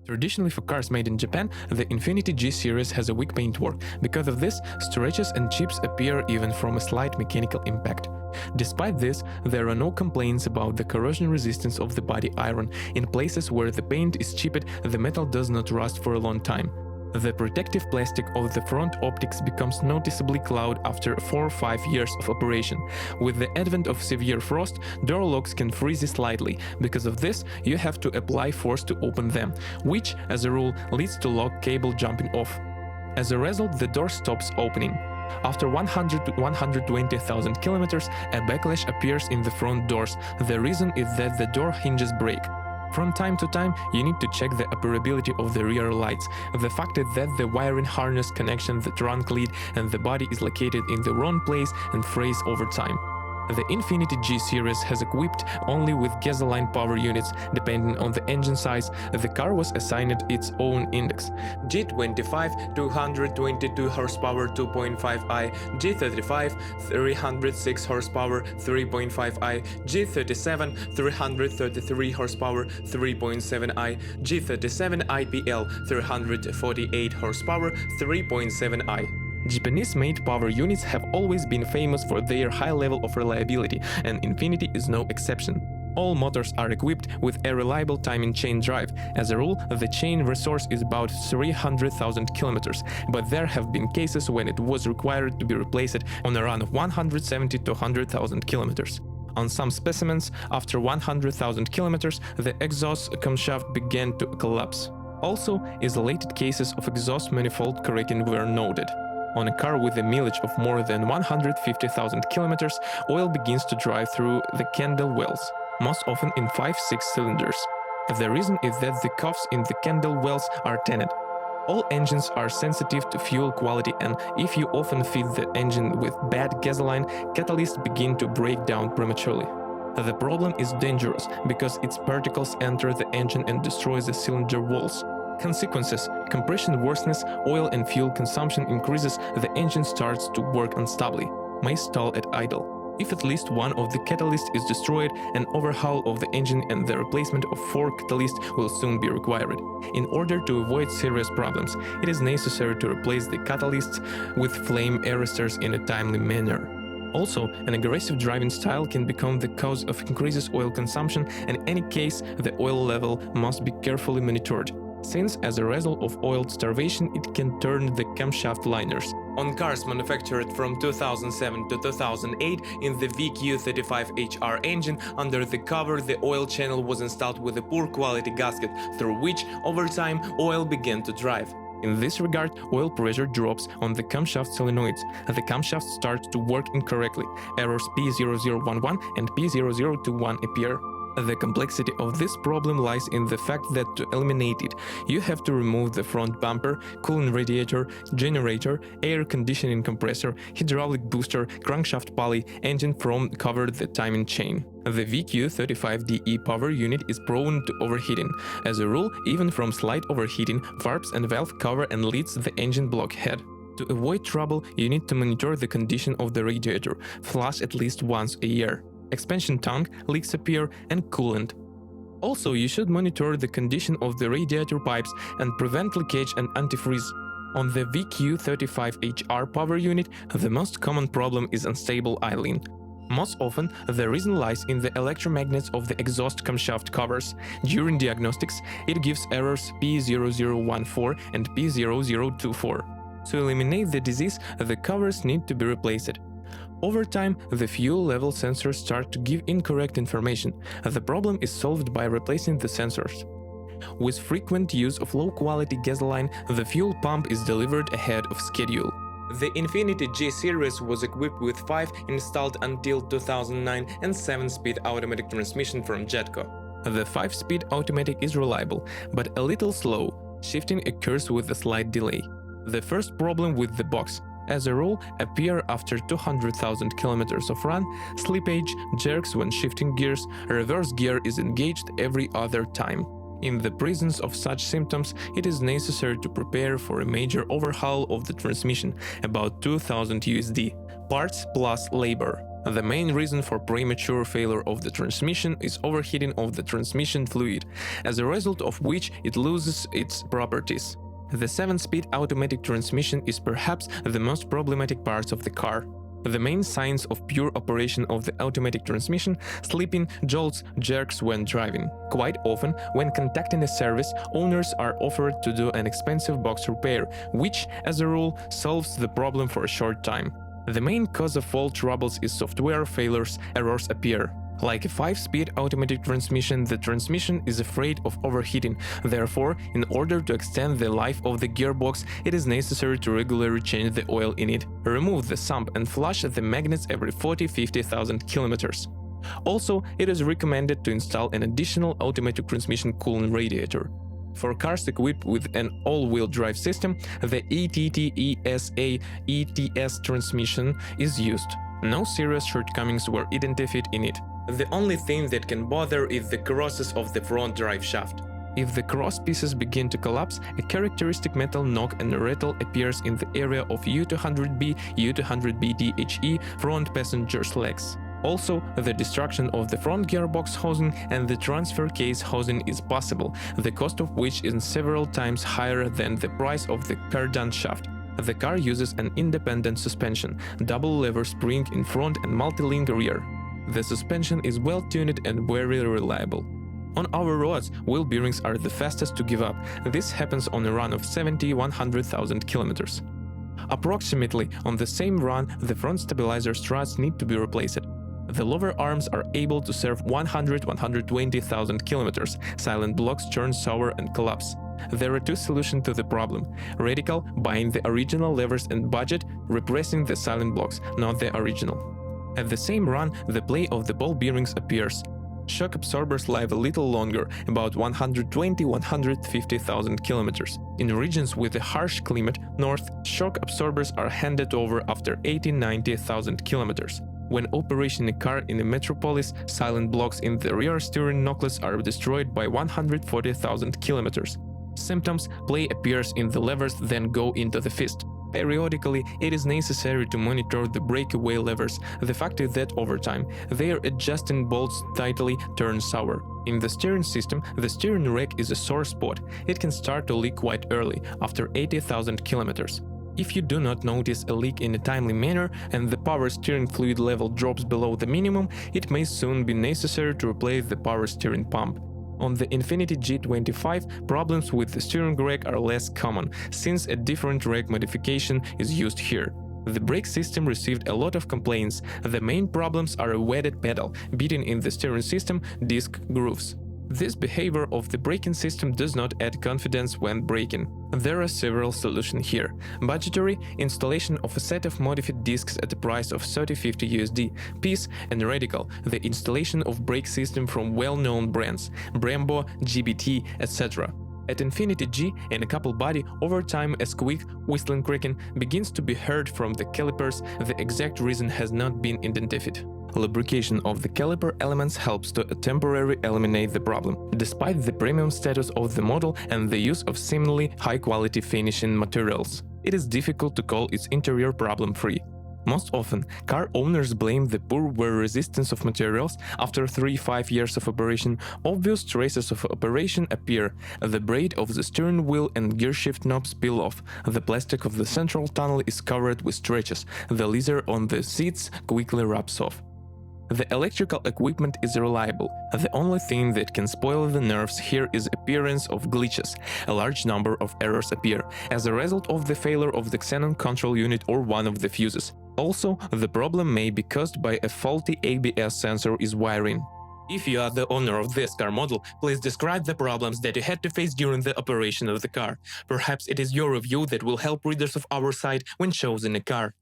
Traditionally, for cars made in Japan, the Infiniti G series has a weak paintwork. Because of this, scratches and chips appear even from a slight mechanical impact. Despite this, there are no complaints about the corrosion resistance of the body iron. In places where the paint is chipped, the metal does not rust for a long time. The protective plastic of the front optics becomes noticeably cloud after 4 or 5 years of operation. With the advent of severe frost, door locks can freeze slightly. Because of this, you have to apply force to open them, which, as a rule, leads to lock cable jumping off. As a result, the door stops opening. After 100 to 120,000 kilometers, a backlash appears in the front doors. The reason is that the door hinges break. From time to time, you need to check the operability of the rear lights. The fact is that the wiring harness connection, the trunk lead, and the body is located in the wrong place and frays over time. The Infiniti G series has equipped only with gasoline power units. Depending on the engine size, the car was assigned its own index. G25 222 horsepower 2.5i, G35 306 horsepower 3.5i, G37 333 horsepower 3.7i, G37 IPL 348 horsepower 3.7i. Japanese-made power units have always been famous for their high level of reliability, and Infiniti is no exception. All motors are equipped with a reliable timing chain drive. As a rule, the chain resource is about 300,000 kilometers, but there have been cases when it was required to be replaced on a run of 170 to 100,000 kilometers. On some specimens, after 100,000 kilometers, the exhaust camshaft began to collapse. Also, isolated cases of exhaust manifold cracking were noted. On a car with a mileage of more than 150,000 kilometers, oil begins to drive through the candle wells, most often in 5-6 cylinders. The reason is that the cuffs in the candle wells are tinted. All engines are sensitive to fuel quality, and if you often feed the engine with bad gasoline, catalysts begin to break down prematurely. The problem is dangerous because its particles enter the engine and destroy the cylinder walls. Consequences: compression worsens, oil and fuel consumption increases, the engine starts to work unstably, may stall at idle. If at least one of the catalysts is destroyed, an overhaul of the engine and the replacement of 4 catalysts will soon be required. In order to avoid serious problems, it is necessary to replace the catalysts with flame arresters in a timely manner. Also, an aggressive driving style can become the cause of increased oil consumption, and in any case, the oil level must be carefully monitored, since as a result of oil starvation it can turn the camshaft liners. On cars manufactured from 2007 to 2008 in the VQ35HR engine, under the cover the oil channel was installed with a poor quality gasket, through which, over time, oil began to drive. In this regard, oil pressure drops on the camshaft solenoids. The camshaft starts to work incorrectly. Errors P0011 and P0021 appear. The complexity of this problem lies in the fact that to eliminate it, you have to remove the front bumper, cooling radiator, generator, air conditioning compressor, hydraulic booster, crankshaft pulley, engine from cover the timing chain. The VQ35DE power unit is prone to overheating. As a rule, even from slight overheating, valves and valve cover and leads the engine block head. To avoid trouble, you need to monitor the condition of the radiator, flush at least once a year. Expansion tank, leaks appear, and coolant. Also, you should monitor the condition of the radiator pipes and prevent leakage and antifreeze. On the VQ35HR power unit, the most common problem is unstable idling. Most often, the reason lies in the electromagnets of the exhaust camshaft covers. During diagnostics, it gives errors P0014 and P0024. To eliminate the disease, the covers need to be replaced. Over time, the fuel level sensors start to give incorrect information. The problem is solved by replacing the sensors. With frequent use of low-quality gasoline, the fuel pump is delivered ahead of schedule. The Infiniti G series was equipped with 5 installed until 2009 and 7-speed automatic transmission from Jetco. The 5-speed automatic is reliable, but a little slow. Shifting occurs with a slight delay. The first problem with the box, as a rule, appear after 200,000 kilometers of run, slippage, jerks when shifting gears, reverse gear is engaged every other time. In the presence of such symptoms, it is necessary to prepare for a major overhaul of the transmission, about $2,000 USD, parts plus labor. The main reason for premature failure of the transmission is overheating of the transmission fluid, as a result of which it loses its properties. The 7-speed automatic transmission is perhaps the most problematic part of the car. The main signs of pure operation of the automatic transmission: slipping, jolts, jerks when driving. Quite often, when contacting a service, owners are offered to do an expensive box repair, which, as a rule, solves the problem for a short time. The main cause of all troubles is software failures. Errors appear. Like a 5-speed automatic transmission, the transmission is afraid of overheating. Therefore, in order to extend the life of the gearbox, it is necessary to regularly change the oil in it, remove the sump and flush the magnets every 40–50,000 kilometers. Also, it is recommended to install an additional automatic transmission cooling radiator. For cars equipped with an all-wheel drive system, the ETTESA ETS transmission is used. No serious shortcomings were identified in it. The only thing that can bother is the crosses of the front drive shaft. If the cross pieces begin to collapse, a characteristic metal knock and rattle appears in the area of U200B, U200B-DHE front passenger's legs. Also, the destruction of the front gearbox housing and the transfer case housing is possible, the cost of which is several times higher than the price of the cardan shaft. The car uses an independent suspension, double lever spring in front and multi-link rear. The suspension is well tuned and very reliable. On our roads, wheel bearings are the fastest to give up. This happens on a run of 70–100,000 kilometers. Approximately on the same run, the front stabilizer struts need to be replaced. The lower arms are able to serve 100–120,000 kilometers. Silent blocks turn sour and collapse. There are two solutions to the problem: radical, buying the original levers, and budget, replacing the silent blocks, not the original. At the same run, the play of the ball bearings appears. Shock absorbers live a little longer, about 120–150,000 kilometers. In regions with a harsh climate, north, shock absorbers are handed over after 80–90,000 kilometers. When operating a car in a metropolis, silent blocks in the rear steering knuckles are destroyed by 140,000 kilometers. Symptoms: play appears in the levers, then go into the fist. Periodically, it is necessary to monitor the breakaway levers. The fact is that over time, their adjusting bolts tightly turn sour. In the steering system, the steering rack is a sore spot. It can start to leak quite early, after 80,000 kilometers. If you do not notice a leak in a timely manner and the power steering fluid level drops below the minimum, it may soon be necessary to replace the power steering pump. On the Infiniti G IV, problems with the steering rack are less common, since a different rack modification is used here. The brake system received a lot of complaints. The main problems are a wetted pedal, beating in the steering system, disc grooves. This behavior of the braking system does not add confidence when braking. There are several solutions here. Budgetary: installation of a set of modified discs at a price of $30–50 USD, piece, and radical: the installation of brake system from well-known brands, Brembo, GBT, etc. At Infiniti G and a couple body, over time a squeak, whistling cracking begins to be heard from the calipers. The exact reason has not been identified. Lubrication of the caliper elements helps to temporarily eliminate the problem, despite the premium status of the model and the use of seemingly high-quality finishing materials. It is difficult to call its interior problem-free. Most often, car owners blame the poor wear resistance of materials. After 3–5 years of operation, obvious traces of operation appear. The braid of the steering wheel and gearshift knobs peel off. The plastic of the central tunnel is covered with scratches. The leather on the seats quickly rubs off. The electrical equipment is reliable. The only thing that can spoil the nerves here is appearance of glitches. A large number of errors appear as a result of the failure of the xenon control unit or one of the fuses. Also, the problem may be caused by a faulty ABS sensor is wiring. If you are the owner of this car model, please describe the problems that you had to face during the operation of the car. Perhaps it is your review that will help readers of our site when choosing a car.